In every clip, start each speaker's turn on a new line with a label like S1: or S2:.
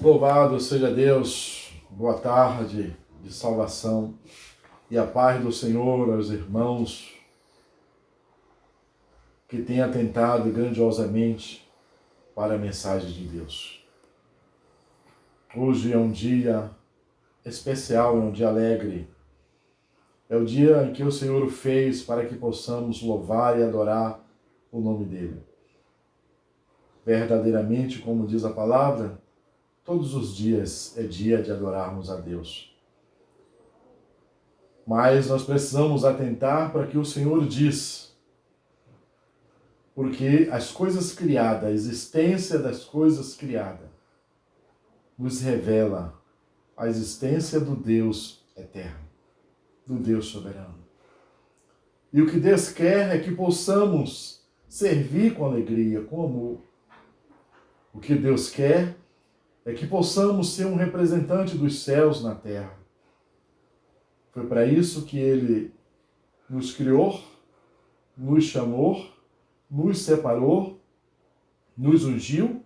S1: Louvado seja Deus, boa tarde de salvação e a paz do Senhor aos irmãos que têm atentado grandiosamente para a mensagem de Deus. Hoje é um dia especial, é um dia alegre. É o dia em que o Senhor o fez para que possamos louvar e adorar o nome dEle. Verdadeiramente, como diz a palavra, todos os dias é dia de adorarmos a Deus. Mas nós precisamos atentar para o que o Senhor diz. Porque as coisas criadas, a existência das coisas criadas, nos revela a existência do Deus eterno, do Deus soberano. E o que Deus quer é que possamos servir com alegria, com amor. O que Deus quer é que possamos ser um representante dos céus na terra. Foi para isso que Ele nos criou, nos chamou, nos separou, nos ungiu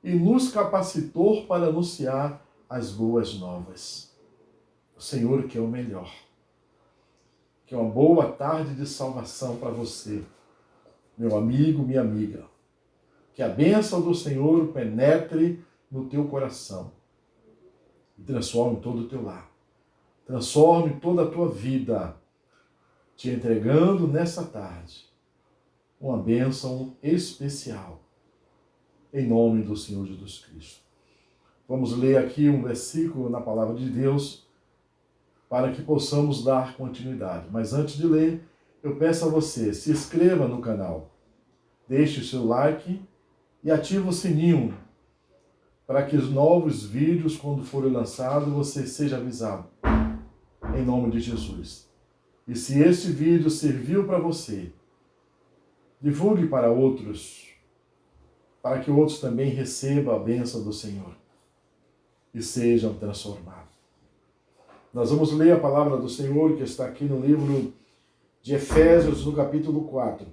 S1: e nos capacitou para anunciar as boas novas. O Senhor que é o melhor. Que é uma boa tarde de salvação para você, meu amigo, minha amiga. Que a bênção do Senhor penetre no teu coração e transforme todo o teu lar. Transforme toda a tua vida, te entregando nessa tarde uma bênção especial, em nome do Senhor Jesus Cristo. Vamos ler aqui um versículo na palavra de Deus para que possamos dar continuidade. Mas antes de ler, eu peço a você, se inscreva no canal, deixe o seu like e ative o sininho para que os novos vídeos, quando forem lançados, você seja avisado. Em nome de Jesus. E se este vídeo serviu para você, divulgue para outros, para que outros também recebam a bênção do Senhor e sejam transformados. Nós vamos ler a palavra do Senhor que está aqui no livro de Efésios, no capítulo 4.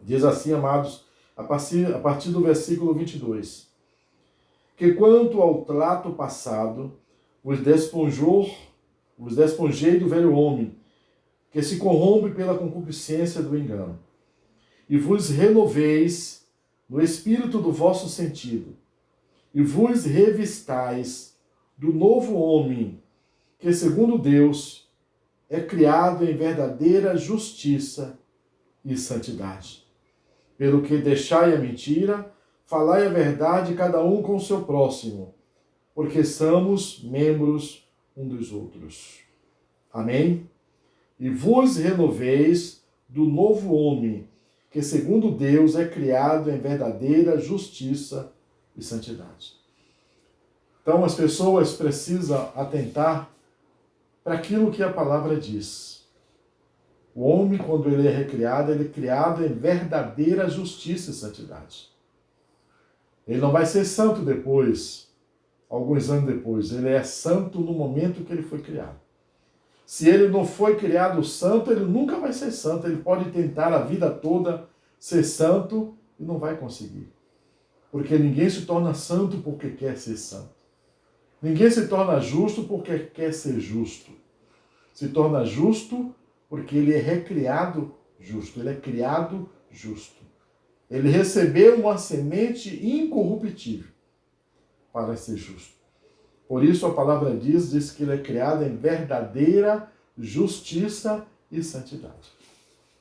S1: Diz assim, amados, a partir do versículo 22. Que quanto ao trato passado, vos despojei do velho homem, que se corrompe pela concupiscência do engano, e vos renoveis no espírito do vosso sentido, e vos revistais do novo homem, que segundo Deus é criado em verdadeira justiça e santidade. Pelo que deixai a mentira, falai a verdade cada um com o seu próximo, porque somos membros um dos outros. Amém? E vos renoveis do novo homem, que segundo Deus é criado em verdadeira justiça e santidade. Então as pessoas precisam atentar para aquilo que a palavra diz. O homem, quando ele é recriado, ele é criado em verdadeira justiça e santidade. Ele não vai ser santo depois, alguns anos depois. Ele é santo no momento que ele foi criado. Se ele não foi criado santo, ele nunca vai ser santo. Ele pode tentar a vida toda ser santo e não vai conseguir. Porque ninguém se torna santo porque quer ser santo. Ninguém se torna justo porque quer ser justo. Se torna justo porque ele é recriado justo. Ele é criado justo. Ele recebeu uma semente incorruptível para ser justo. Por isso a palavra diz que ele é criado em verdadeira justiça e santidade.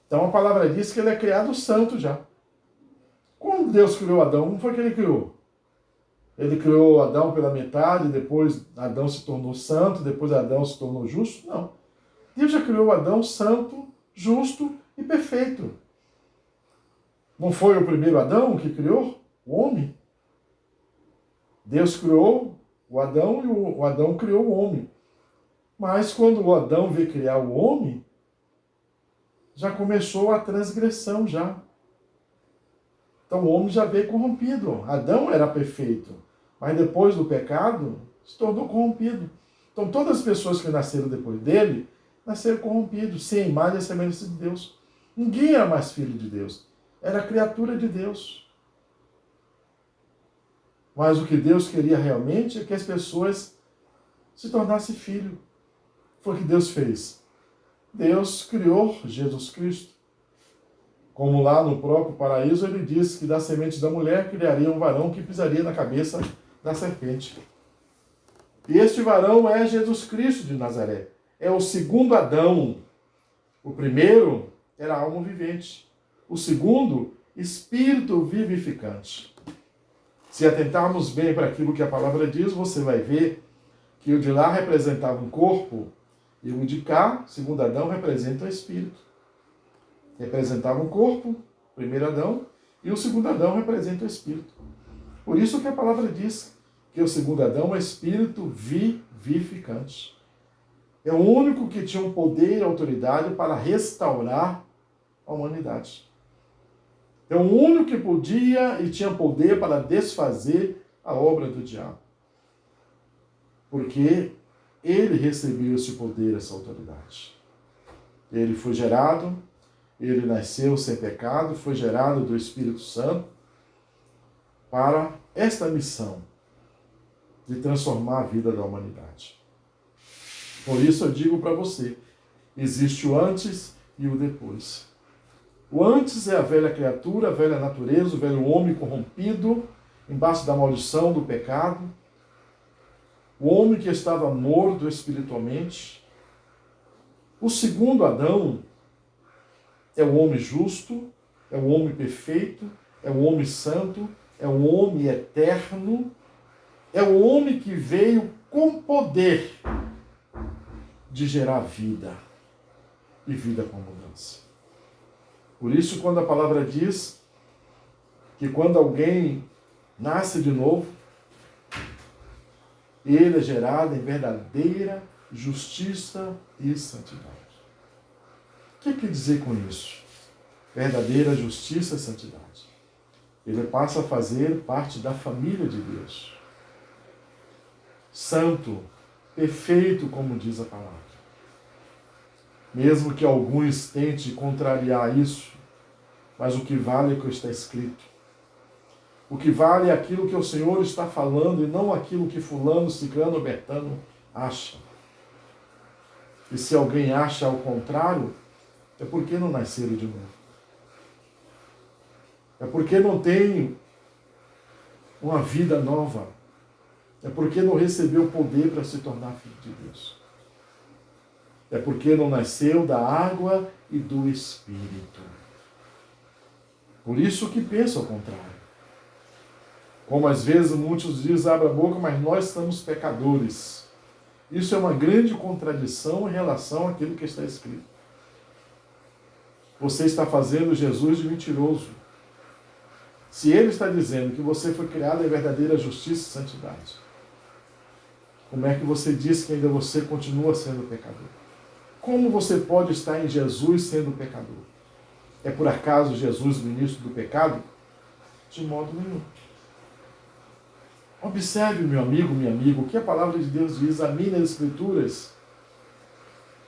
S1: Então a palavra diz que ele é criado santo já. Quando Deus criou Adão, como foi que ele criou? Ele criou Adão pela metade, depois Adão se tornou santo, depois Adão se tornou justo? Não. Deus já criou Adão santo, justo e perfeito. Não foi o primeiro Adão que criou o homem? Deus criou o Adão e o Adão criou o homem. Mas quando o Adão veio criar o homem, já começou a transgressão já. Então o homem já veio corrompido. Adão era perfeito, mas depois do pecado se tornou corrompido. Então todas as pessoas que nasceram depois dele, nasceram corrompidos, sem a imagem e semelhança de Deus. Ninguém era mais filho de Deus. Era criatura de Deus. Mas o que Deus queria realmente é que as pessoas se tornassem filho. Foi o que Deus fez. Deus criou Jesus Cristo. Como lá no próprio paraíso, ele disse que da semente da mulher criaria um varão que pisaria na cabeça da serpente. E este varão é Jesus Cristo de Nazaré. É o segundo Adão. O primeiro era alma vivente. O segundo, espírito vivificante. Se atentarmos bem para aquilo que a palavra diz, você vai ver que o de lá representava um corpo e o de cá, segundo Adão, representa o espírito. Representava um corpo, primeiro Adão, e o segundo Adão representa o espírito. Por isso que a palavra diz que o segundo Adão é espírito vivificante. É o único que tinha um poder e autoridade para restaurar a humanidade. É o único que podia e tinha poder para desfazer a obra do diabo. Porque ele recebeu esse poder, essa autoridade. Ele foi gerado, ele nasceu sem pecado, foi gerado do Espírito Santo para esta missão de transformar a vida da humanidade. Por isso eu digo para você, existe o antes e o depois. O antes é a velha criatura, a velha natureza, o velho homem corrompido, embaixo da maldição do pecado. O homem que estava morto espiritualmente. O segundo Adão é o homem justo, é o homem perfeito, é o homem santo, é o homem eterno, é o homem que veio com poder de gerar vida e vida com abundância. Por isso, quando a palavra diz que quando alguém nasce de novo, ele é gerado em verdadeira justiça e santidade. O que quer dizer com isso? Verdadeira justiça e santidade. Ele passa a fazer parte da família de Deus. Santo, perfeito, como diz a palavra. Mesmo que alguns tentem contrariar isso, mas o que vale é o que está escrito. O que vale é aquilo que o Senhor está falando e não aquilo que fulano, ciclano, bertano acha. E se alguém acha ao contrário, é porque não nasceram de novo. É porque não tem uma vida nova. É porque não recebeu poder para se tornar filho de Deus. É porque não nasceu da água e do Espírito. Por isso que pensa ao contrário. Como às vezes muitos dizem, abre a boca, mas nós somos pecadores. Isso é uma grande contradição em relação àquilo que está escrito. Você está fazendo Jesus de mentiroso. Se ele está dizendo que você foi criado em verdadeira justiça e santidade, como é que você diz que ainda você continua sendo pecador? Como você pode estar em Jesus sendo pecador? É por acaso Jesus o ministro do pecado? De modo nenhum. Observe, meu amigo, minha amiga, o que a palavra de Deus diz, examine as Escrituras.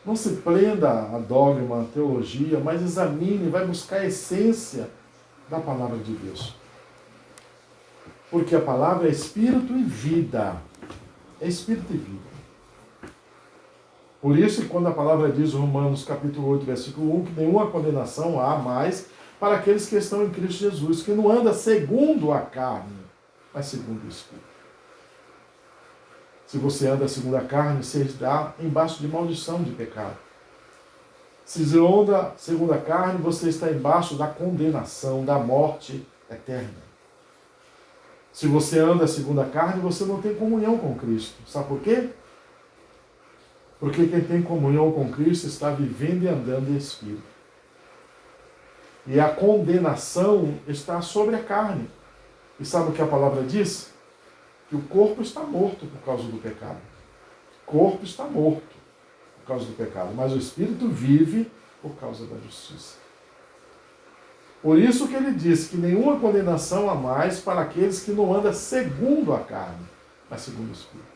S1: Não se prenda a dogma, a teologia, mas examine, vai buscar a essência da palavra de Deus. Porque a palavra é espírito e vida. É espírito e vida. Por isso, quando a palavra diz, Romanos capítulo 8, versículo 1, que nenhuma condenação há mais para aqueles que estão em Cristo Jesus, que não anda segundo a carne, mas segundo o Espírito. Se você anda segundo a carne, você está embaixo de maldição de pecado. Se você anda segundo a carne, você está embaixo da condenação, da morte eterna. Se você anda segundo a carne, você não tem comunhão com Cristo. Sabe por quê? Porque quem tem comunhão com Cristo está vivendo e andando em Espírito. E a condenação está sobre a carne. E sabe o que a palavra diz? Que o corpo está morto por causa do pecado. O corpo está morto por causa do pecado, mas o Espírito vive por causa da justiça. Por isso que ele diz que nenhuma condenação há mais para aqueles que não andam segundo a carne, mas segundo o Espírito.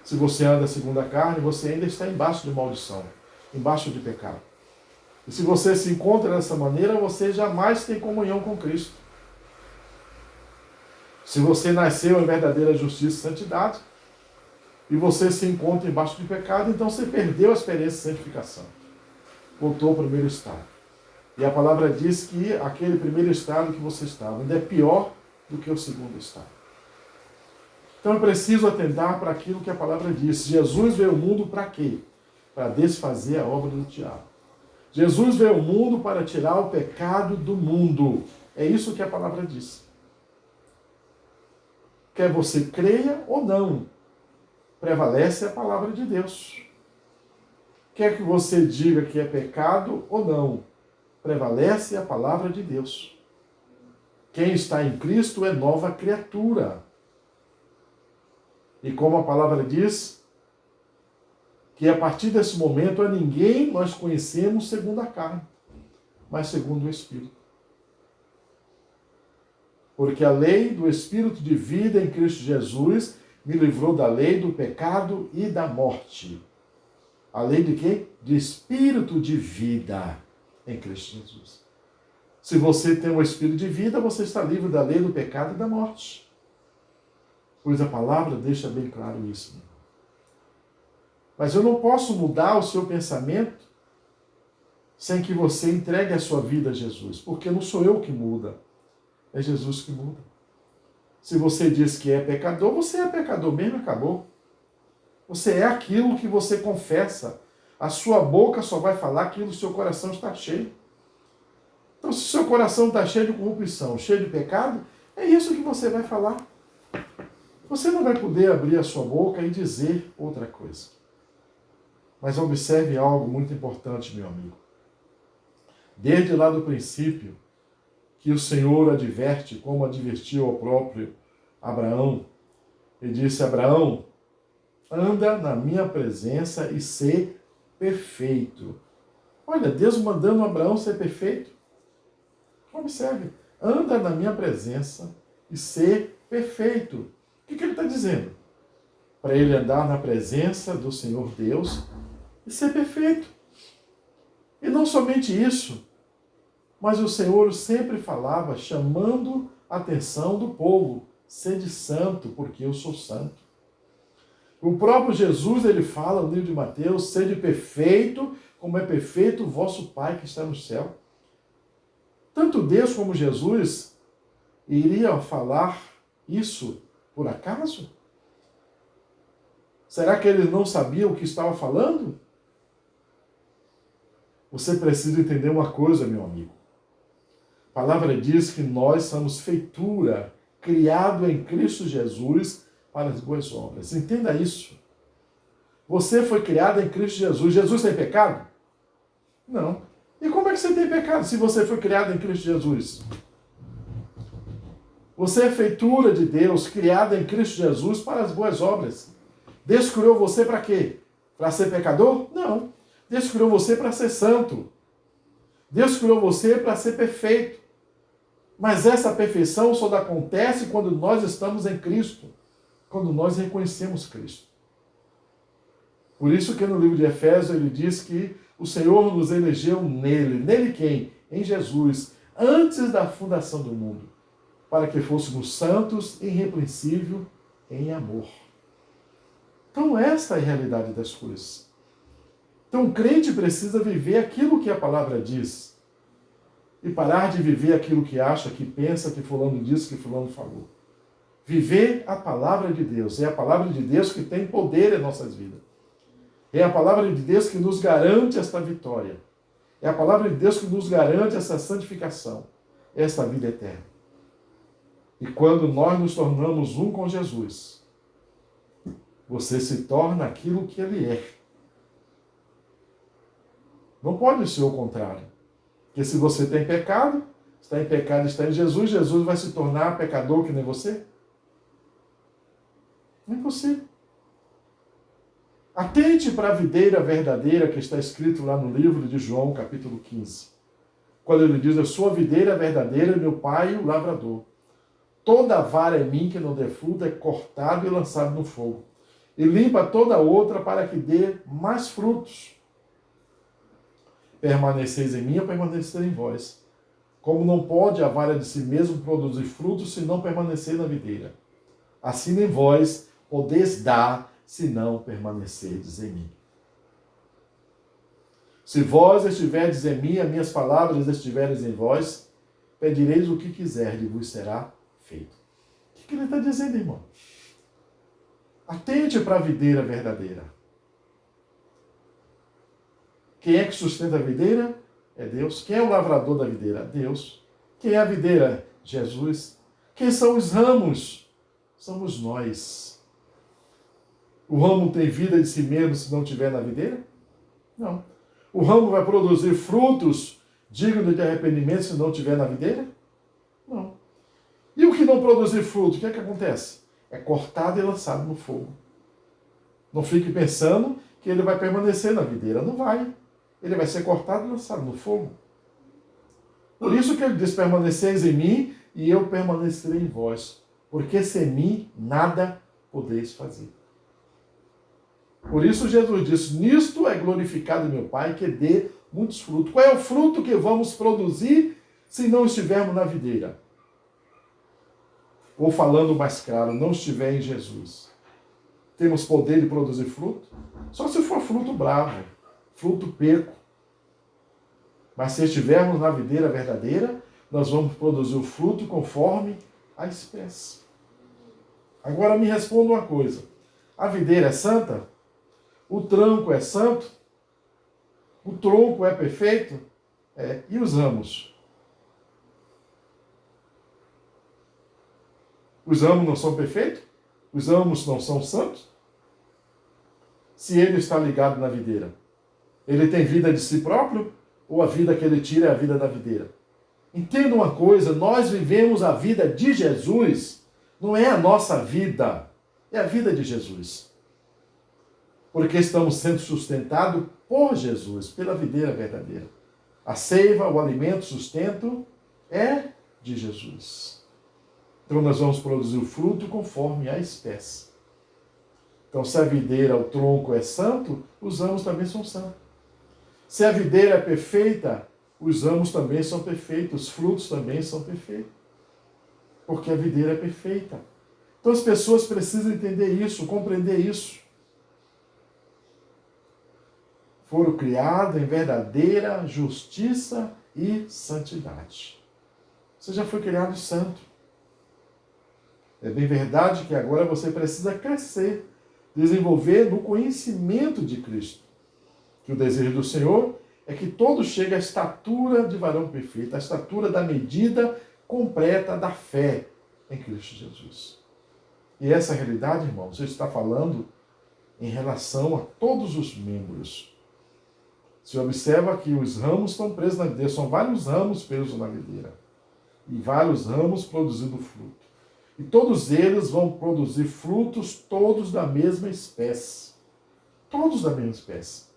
S1: Se você anda segundo a carne, você ainda está embaixo de maldição, embaixo de pecado. E se você se encontra dessa maneira, você jamais tem comunhão com Cristo. Se você nasceu em verdadeira justiça e santidade, e você se encontra embaixo de pecado, então você perdeu a experiência de santificação. Voltou ao primeiro estado. E a palavra diz que aquele primeiro estado que você estava ainda é pior do que o segundo estado. Então é preciso atentar para aquilo que a palavra diz. Jesus veio ao mundo para quê? Para desfazer a obra do diabo. Jesus veio ao mundo para tirar o pecado do mundo. É isso que a palavra diz. Quer você creia ou não, prevalece a palavra de Deus. Quer que você diga que é pecado ou não, prevalece a palavra de Deus. Quem está em Cristo é nova criatura. E como a palavra diz, que a partir desse momento a ninguém nós conhecemos segundo a carne, mas segundo o Espírito. Porque a lei do Espírito de vida em Cristo Jesus me livrou da lei do pecado e da morte. A lei de quê? De Espírito de vida em Cristo Jesus. Se você tem o Espírito de vida, você está livre da lei do pecado e da morte. Pois a palavra deixa bem claro isso. Mas eu não posso mudar o seu pensamento sem que você entregue a sua vida a Jesus. Porque não sou eu que muda. É Jesus que muda. Se você diz que é pecador, você é pecador mesmo, acabou. Você é aquilo que você confessa. A sua boca só vai falar aquilo que o seu coração está cheio. Então, se o seu coração está cheio de corrupção, cheio de pecado, é isso que você vai falar. Você não vai poder abrir a sua boca e dizer outra coisa. Mas observe algo muito importante, meu amigo. Desde lá do princípio, que o Senhor adverte, como advertiu ao próprio Abraão. Ele disse: Abraão, anda na minha presença e ser perfeito. Olha, Deus mandando Abraão ser perfeito. Observe, anda na minha presença e ser perfeito. O que ele está dizendo? Para ele andar na presença do Senhor Deus e ser perfeito. E não somente isso, mas o Senhor sempre falava, chamando a atenção do povo: sede santo, porque eu sou santo. O próprio Jesus, ele fala no livro de Mateus: sede perfeito, como é perfeito o vosso Pai que está no céu. Tanto Deus como Jesus iriam falar isso por acaso? Será que ele não sabia o que estava falando? Você precisa entender uma coisa, meu amigo. A palavra diz que nós somos feitura, criado em Cristo Jesus para as boas obras. Entenda isso. Você foi criado em Cristo Jesus. Jesus tem pecado? Não. E como é que você tem pecado se você foi criado em Cristo Jesus? Você é feitura de Deus, criada em Cristo Jesus para as boas obras. Deus criou você para quê? Para ser pecador? Não. Deus criou você para ser santo. Deus criou você para ser perfeito. Mas essa perfeição só acontece quando nós estamos em Cristo, quando nós reconhecemos Cristo. Por isso que no livro de Efésios ele diz que o Senhor nos elegeu nele. Nele quem? Em Jesus, antes da fundação do mundo, para que fôssemos santos, irrepreensível em amor. Então essa é a realidade das coisas. Então o crente precisa viver aquilo que a palavra diz. E parar de viver aquilo que acha, que pensa, que fulano disse, que fulano falou. Viver a palavra de Deus. É a palavra de Deus que tem poder em nossas vidas. É a palavra de Deus que nos garante esta vitória. É a palavra de Deus que nos garante essa santificação, esta vida eterna. E quando nós nos tornamos um com Jesus, você se torna aquilo que ele é. Não pode ser o contrário. Porque se você tem pecado, está em pecado, está em Jesus, Jesus vai se tornar pecador que nem você? Não é possível. Atente para a videira verdadeira que está escrito lá no livro de João, capítulo 15. Quando ele diz: eu sou a videira verdadeira e meu pai o lavrador. Toda vara em mim que não der fruto é cortado e lançado no fogo. E limpa toda outra para que dê mais frutos. Permaneceis em mim, eu permanecerei em vós. Como não pode a vara de si mesmo produzir frutos se não permanecer na videira. Assim nem vós podeis dar se não permanecerdes em mim. Se vós estiverdes em mim, as minhas palavras estiverem em vós, pedireis o que quiserdes e vos será feito. O que ele está dizendo, irmão? Atente para a videira verdadeira. Quem é que sustenta a videira? É Deus. Quem é o lavrador da videira? Deus. Quem é a videira? Jesus. Quem são os ramos? Somos nós. O ramo tem vida de si mesmo se não estiver na videira? Não. O ramo vai produzir frutos dignos de arrependimento se não estiver na videira? Não. E o que não produzir fruto, o que é que acontece? É cortado e lançado no fogo. Não fique pensando que ele vai permanecer na videira. Não vai. Ele vai ser cortado e lançado no fogo. Por isso que ele diz, permaneceis em mim e eu permanecerei em vós. Porque sem mim nada podeis fazer. Por isso Jesus disse, nisto é glorificado meu Pai, que dê muitos frutos. Qual é o fruto que vamos produzir se não estivermos na videira? Ou falando mais claro, não estiver em Jesus. Temos poder de produzir fruto? Só se for fruto bravo, fruto peco. Mas se estivermos na videira verdadeira, nós vamos produzir o fruto conforme a espécie. Agora me responda uma coisa. A videira é santa? O tranco é santo? O tronco é perfeito? É. E os ramos? Os ramos não são perfeitos? Os ramos não são santos? Se ele está ligado na videira, ele tem vida de si próprio? Ou a vida que ele tira é a vida da videira? Entenda uma coisa, nós vivemos a vida de Jesus, não é a nossa vida, é a vida de Jesus. Porque estamos sendo sustentados por Jesus, pela videira verdadeira. A seiva, o alimento, o sustento é de Jesus. Então nós vamos produzir o fruto conforme a espécie. Então se a videira, o tronco é santo, os ramos também são santos. Se a videira é perfeita, os ramos também são perfeitos, os frutos também são perfeitos. Porque a videira é perfeita. Então as pessoas precisam entender isso, compreender isso. Foram criados em verdadeira justiça e santidade. Você já foi criado santo. É bem verdade que agora você precisa crescer, desenvolver no conhecimento de Cristo. Que o desejo do Senhor é que todos cheguem à estatura de varão perfeito, à estatura da medida completa da fé em Cristo Jesus. E essa realidade, irmãos, está falando em relação a todos os membros. Você observa que os ramos estão presos na videira, são vários ramos presos na videira. E vários ramos produzindo fruto. E todos eles vão produzir frutos, todos da mesma espécie. Todos da mesma espécie.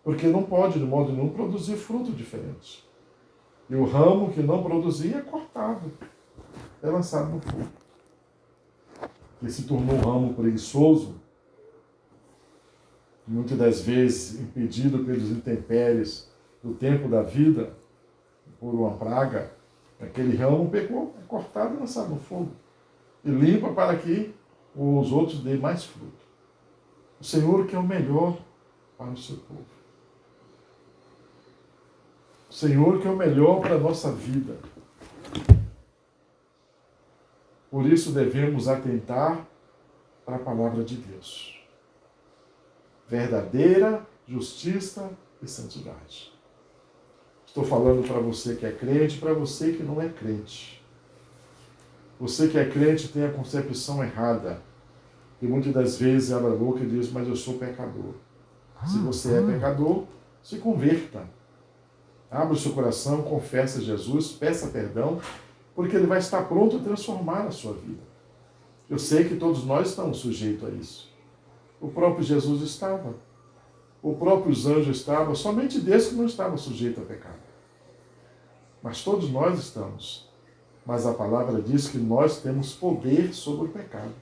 S1: Porque não pode, de modo nenhum, produzir fruto diferente. E o ramo que não produzir é cortado, é lançado no fogo. Que se tornou um ramo preguiçoso, muitas das vezes impedido pelos intempéries do tempo da vida, por uma praga, aquele ramo pecou, é cortado e lançado no fogo. E limpa para que os outros dêem mais fruto. O Senhor quer o melhor para o seu povo. O Senhor quer o melhor para a nossa vida. Por isso devemos atentar para a palavra de Deus. Verdadeira justiça e santidade. Estou falando para você que é crente, para você que não é crente. Você que é crente tem a concepção errada. E muitas das vezes abre a boca e diz, mas eu sou pecador. Se você é pecador, se converta. Abra o seu coração, confesse a Jesus, peça perdão, porque Ele vai estar pronto a transformar a sua vida. Eu sei que todos nós estamos sujeitos a isso. O próprio Jesus estava. O próprio anjos estavam. Somente Deus que não estava sujeito a pecado. Mas todos nós estamos. Mas a palavra diz que nós temos poder sobre o pecado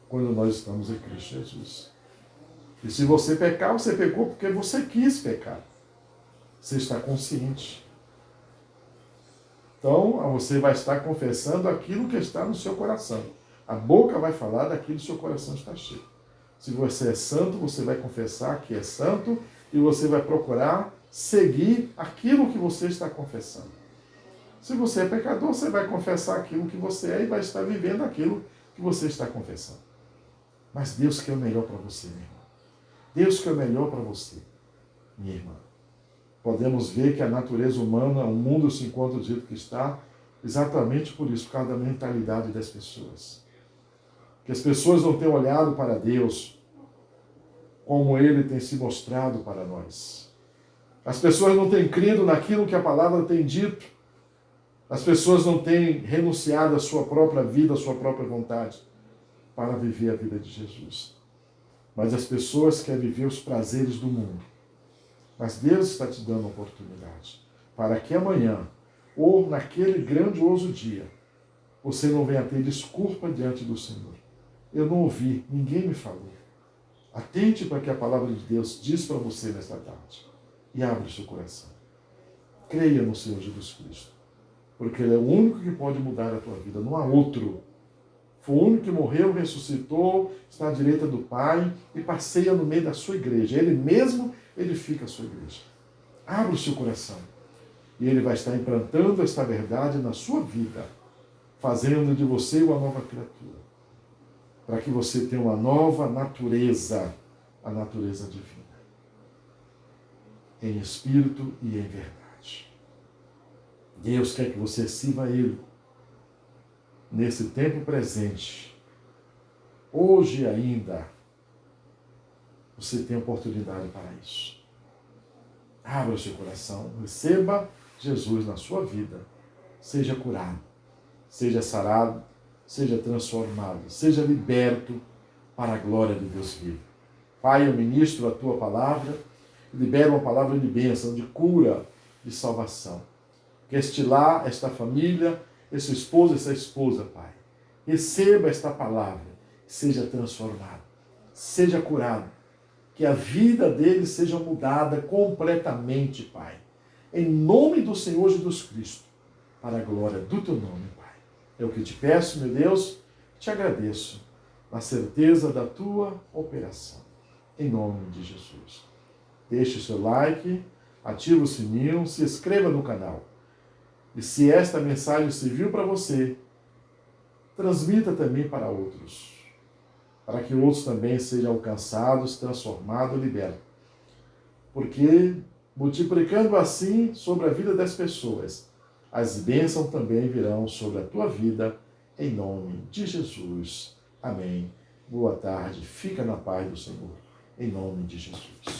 S1: quando nós estamos em Cristo Jesus. E se você pecar, você pecou porque você quis pecar. Você está consciente. Então, você vai estar confessando aquilo que está no seu coração. A boca vai falar daquilo que o seu coração está cheio. Se você é santo, você vai confessar que é santo e você vai procurar seguir aquilo que você está confessando. Se você é pecador, você vai confessar aquilo que você é e vai estar vivendo aquilo que você está confessando. Mas Deus quer o melhor para você, minha irmã. Deus quer o melhor para você, minha irmã. Podemos ver que a natureza humana, o mundo se encontra do jeito que está, exatamente por isso, por causa da mentalidade das pessoas. Que as pessoas não têm olhado para Deus como Ele tem se mostrado para nós. As pessoas não têm crido naquilo que a palavra tem dito. As pessoas não têm renunciado à sua própria vida, à sua própria vontade, para viver a vida de Jesus. Mas as pessoas querem viver os prazeres do mundo. Mas Deus está te dando a oportunidade para que amanhã, ou naquele grandioso dia, você não venha ter desculpa diante do Senhor. Eu não ouvi, ninguém me falou. Atente para o que a palavra de Deus diz para você nesta tarde. E abre o seu coração. Creia no Senhor Jesus Cristo. Porque Ele é o único que pode mudar a tua vida. Não há outro. Foi o único que morreu, ressuscitou, está à direita do Pai e passeia no meio da sua igreja. Ele mesmo edifica a sua igreja. Abra o seu coração. E Ele vai estar implantando esta verdade na sua vida, fazendo de você uma nova criatura. Para que você tenha uma nova natureza, a natureza divina. Em espírito e em verdade. Deus quer que você sirva a Ele nesse tempo presente. Hoje ainda, você tem oportunidade para isso. Abra o seu coração, receba Jesus na sua vida. Seja curado, seja sarado, seja transformado, seja liberto para a glória de Deus vivo. Pai, eu ministro a Tua palavra, libero uma palavra de bênção, de cura, de salvação. Que este lar, esta família, esse esposo, essa esposa, Pai, receba esta palavra, seja transformado, seja curado, que a vida dele seja mudada completamente, Pai. Em nome do Senhor Jesus Cristo, para a glória do Teu nome, Pai. É o que te peço, meu Deus, te agradeço, na certeza da Tua operação. Em nome de Jesus. Deixe o seu like, ative o sininho, se inscreva no canal. E se esta mensagem serviu para você, transmita também para outros, para que outros também sejam alcançados, transformados, libertos. Porque, multiplicando assim sobre a vida das pessoas, as bênçãos também virão sobre a tua vida, em nome de Jesus. Amém. Boa tarde, fica na paz do Senhor, em nome de Jesus.